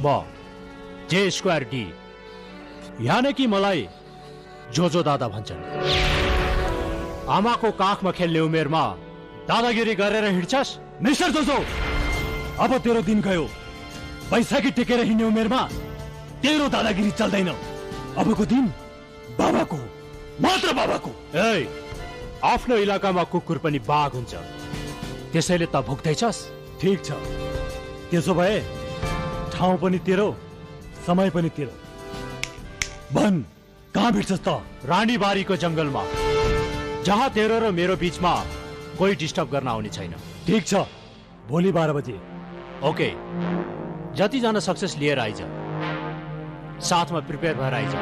म J²D यानी कि मलाई जोजो दादा भन्छन्। आमाको काखमा खेल्ने उमेरमा दादागिरी गरेर हिँड्छस्? मिस्टर जोजो, अब तेरो दिन गयो। बैशाखी टेकेर हिँड्ने उमेरमा तेरो दादागिरी चल्दैन। अबको दिन बाबाको, मात्र बाबाको। ए, आफ्नो इलाकामा कुकुर पनि बाघ हुन्छ, त्यसैले त भुक्दैछस्? ठीक छ, त्यसो भए ठाउँ पनि तेरो, समय पनि तेरो। भन, कहाँ भेट्छस् त? रानीबारीको जंगलमा, जहाँ तेरो र मेरो बीचमा कोही डिस्टर्ब गर्न आउने छैन। ठीक छ, भोलि 12 बजे। ओके, जतिजना सक्सेस लिएर आइज, साथमा प्रिपेयर भएर आइज।